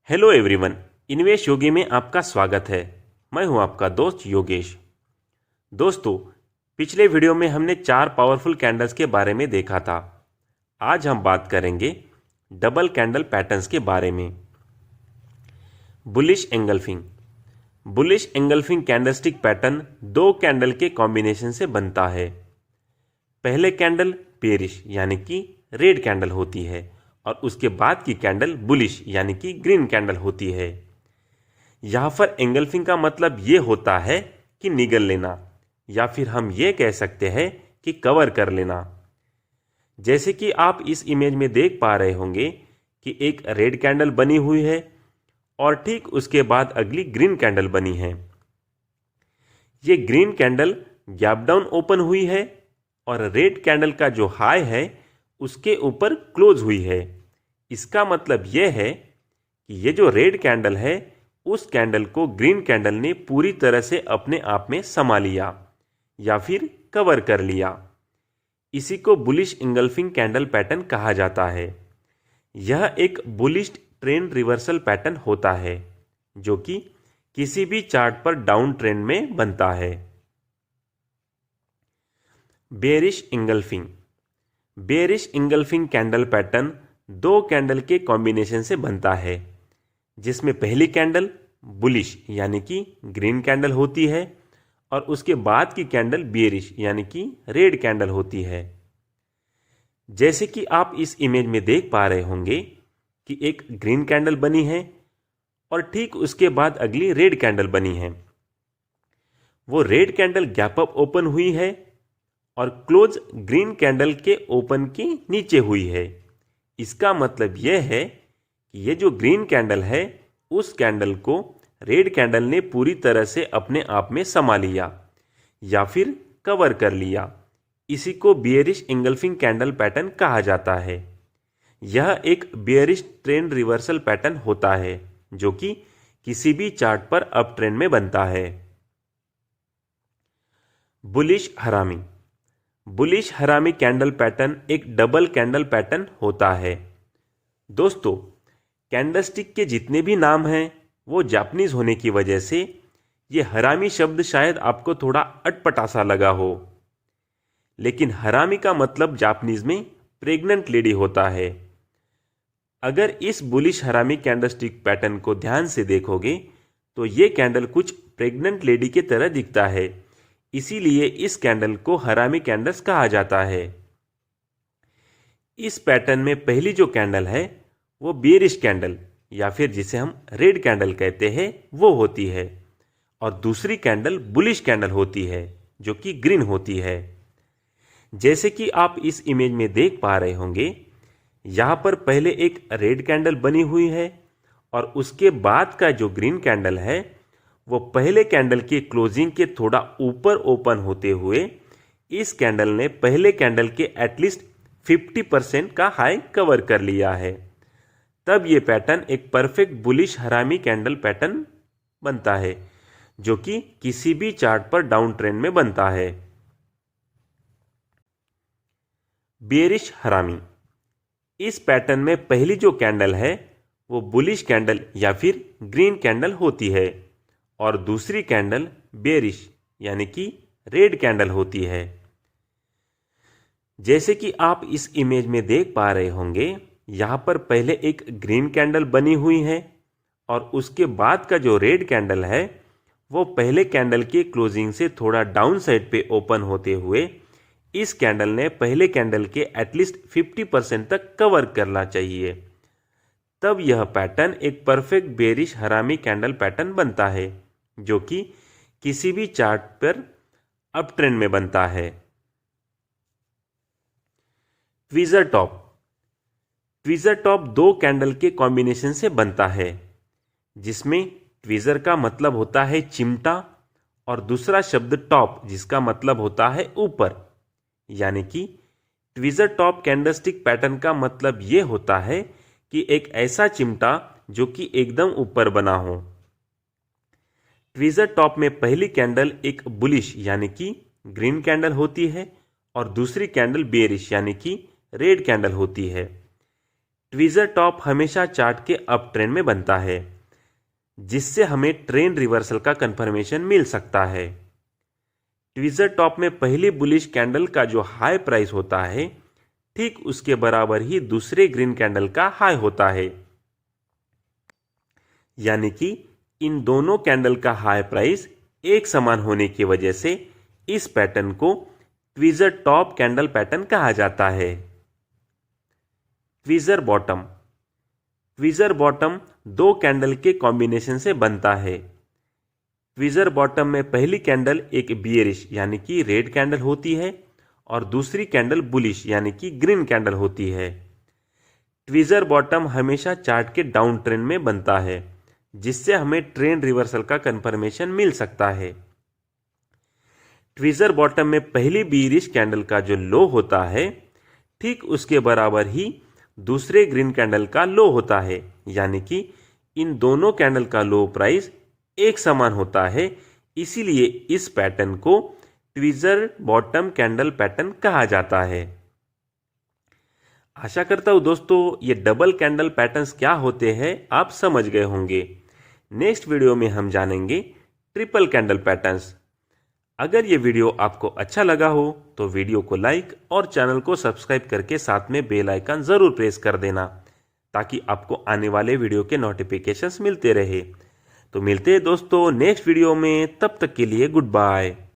Hello everyone, इन्वेश योगी में आपका स्वागत है। मैं हूं आपका दोस्त योगेश। दोस्तों, पिछले वीडियो में हमने 4 पावरफुल कैंडल्स के बारे में देखा था। आज हम बात करेंगे डबल कैंडल पैटर्न्स के बारे में। Bullish engulfing. Bullish engulfing candlestick pattern 2 candle के कॉम्बिनेशन से बनता है। पहले कैंडल बेरिश यानी कि रेड कैंडल होती है और उसके बाद की कैंडल बुलिश यानी कि ग्रीन कैंडल होती है। यहाँ पर एंगल्फिंग का मतलब ये होता है कि निगल लेना, या फिर हम ये कह सकते हैं कि कवर कर लेना। जैसे कि आप इस इमेज में देख पा रहे होंगे कि एक रेड कैंडल बनी हुई है और ठीक उसके बाद अगली ग्रीन कैंडल बनी है। ये green candle gap down open हुई है और रेड कैंडल का जो हाई है उसके ऊपर क्लोज हुई है। इसका मतलब यह है कि ये जो रेड कैंडल है उस कैंडल को ग्रीन कैंडल ने पूरी तरह से अपने आप में समा लिया या फिर कवर कर लिया। इसी को बुलिश इंगल्फिंग कैंडल पैटर्न कहा जाता है। यह एक बुलिश ट्रेंड रिवर्सल पैटर्न होता है जो कि किसी भी चार्ट पर डाउन ट्रेंड में बनता है। Bearish engulfing. Bearish engulfing candle pattern 2 candle के कॉम्बिनेशन से बनता है, जिसमें पहली कैंडल बुलिश यानी कि ग्रीन कैंडल होती है और उसके बाद की कैंडल बेरिश यानी कि रेड कैंडल होती है। जैसे कि आप इस इमेज में देख पा रहे होंगे कि एक ग्रीन कैंडल बनी है और ठीक उसके बाद अगली रेड कैंडल बनी है। वो red candle gap up open हुई है और क्लोज ग्रीन कैंडल के ओपन के नीचे हुई है। इसका मतलब यह है कि ये जो ग्रीन कैंडल है उस कैंडल को रेड कैंडल ने पूरी तरह से अपने आप में समा लिया या फिर कवर कर लिया। इसी को बेयरिश इंगल्फिंग कैंडल पैटर्न कहा जाता है। यह एक बेयरिश ट्रेंड रिवर्सल पैटर्न होता है जो कि किसी भी चार्ट पर अप ट्रेंड में बनता है। बुलिश हरामी। बुलिश हरामी कैंडल पैटर्न एक डबल कैंडल पैटर्न होता है। दोस्तों, कैंडलस्टिक के जितने भी नाम हैं वो जापानीज होने की वजह से ये हरामी शब्द शायद आपको थोड़ा अटपटा सा लगा हो, लेकिन हरामी का मतलब जापानीज में प्रेग्नेंट लेडी होता है। अगर इस बुलिश हरामी कैंडलस्टिक पैटर्न को ध्यान से देखोगे तो ये कैंडल कुछ प्रेग्नेंट लेडी की तरह दिखता है, इसीलिए इस कैंडल को हरामी कैंडल्स कहा जाता है। इस पैटर्न में पहली जो कैंडल है वो बेरिश कैंडल या फिर जिसे हम रेड कैंडल कहते हैं वो होती है और दूसरी कैंडल बुलिश कैंडल होती है जो कि ग्रीन होती है। जैसे कि आप इस इमेज में देख पा रहे होंगे, यहाँ पर पहले एक रेड कैंडल बनी हुई है और उसके बाद का जो ग्रीन कैंडल है वो पहले कैंडल की क्लोजिंग के थोड़ा ऊपर ओपन होते हुए इस कैंडल ने पहले कैंडल के एटलीस्ट 50% का हाई कवर कर लिया है। तब ये पैटर्न एक परफेक्ट बुलिश हरामी कैंडल पैटर्न बनता है जो कि किसी भी चार्ट पर डाउन ट्रेंड में बनता है। बेरिश हरामी। इस पैटर्न में पहली जो कैंडल है वो बुलिश कैंडल या फिर ग्रीन कैंडल होती है और दूसरी कैंडल बेरिश यानी कि रेड कैंडल होती है। जैसे कि आप इस इमेज में देख पा रहे होंगे, यहाँ पर पहले एक ग्रीन कैंडल बनी हुई है और उसके बाद का जो रेड कैंडल है वो पहले कैंडल के क्लोजिंग से थोड़ा डाउन साइड पे ओपन होते हुए इस कैंडल ने पहले कैंडल के एटलीस्ट 50% तक कवर करना चाहिए। तब यह पैटर्न एक परफेक्ट बेरिश हरामी कैंडल पैटर्न बनता है जो कि किसी भी चार्ट पर अप ट्रेंड में बनता है। Tweezer top. Tweezer top 2 candle के कॉम्बिनेशन से बनता है, जिसमें ट्वीजर का मतलब होता है चिमटा और दूसरा शब्द टॉप जिसका मतलब होता है ऊपर, यानी कि ट्वीजर टॉप कैंडलस्टिक पैटर्न का मतलब यह होता है कि एक ऐसा चिमटा जो कि एकदम ऊपर बना हो। ट्वीजर टॉप में पहली कैंडल एक बुलिश यानी कि ग्रीन कैंडल होती है और दूसरी कैंडल बेरिश यानी कि रेड कैंडल होती है। ट्वीज़र टॉप हमेशा चार्ट के अप ट्रेंड में बनता है, जिससे हमें ट्रेंड रिवर्सल का कंफर्मेशन मिल सकता है। ट्वीज़र टॉप में पहली बुलिश कैंडल का जो हाई प्राइस होता है, ठीक उसके बराबर ही दूसरे ग्रीन कैंडल का हाई होता है, यानी कि इन दोनों कैंडल का हाई प्राइस एक समान होने की वजह से इस पैटर्न को ट्वीज़र टॉप कैंडल पैटर्न कहा जाता है। Tweezer bottom. ट्वीज़र बॉटम दो कैंडल के कॉम्बिनेशन से बनता है। ट्वीज़र बॉटम में पहली कैंडल एक बियरिश यानी कि रेड कैंडल होती है और दूसरी कैंडल बुलिश यानी कि ग्रीन कैंडल होती है। ट्वीज़र बॉटम हमेशा चार्ट के डाउन ट्रेंड में बनता है, जिससे हमें ट्रेंड रिवर्सल का कंफर्मेशन मिल सकता है। ट्वीज़र बॉटम में पहली बियरिश कैंडल का जो लो होता है, ठीक उसके बराबर ही दूसरे ग्रीन कैंडल का लो होता है, यानी कि इन दोनों कैंडल का लो प्राइस एक समान होता है। इसीलिए इस पैटर्न को ट्वीज़र बॉटम कैंडल पैटर्न कहा जाता है। आशा करता हूं दोस्तों ये डबल कैंडल पैटर्न्स क्या होते हैं आप समझ गए होंगे। नेक्स्ट वीडियो में हम जानेंगे ट्रिपल कैंडल पैटर्न्स। अगर ये वीडियो आपको अच्छा लगा हो तो वीडियो को लाइक और चैनल को सब्सक्राइब करके साथ में बेल आइकन ज़रूर प्रेस कर देना, ताकि आपको आने वाले वीडियो के नोटिफिकेशंस मिलते रहे। तो मिलते हैं दोस्तों नेक्स्ट वीडियो में, तब तक के लिए गुड बाय।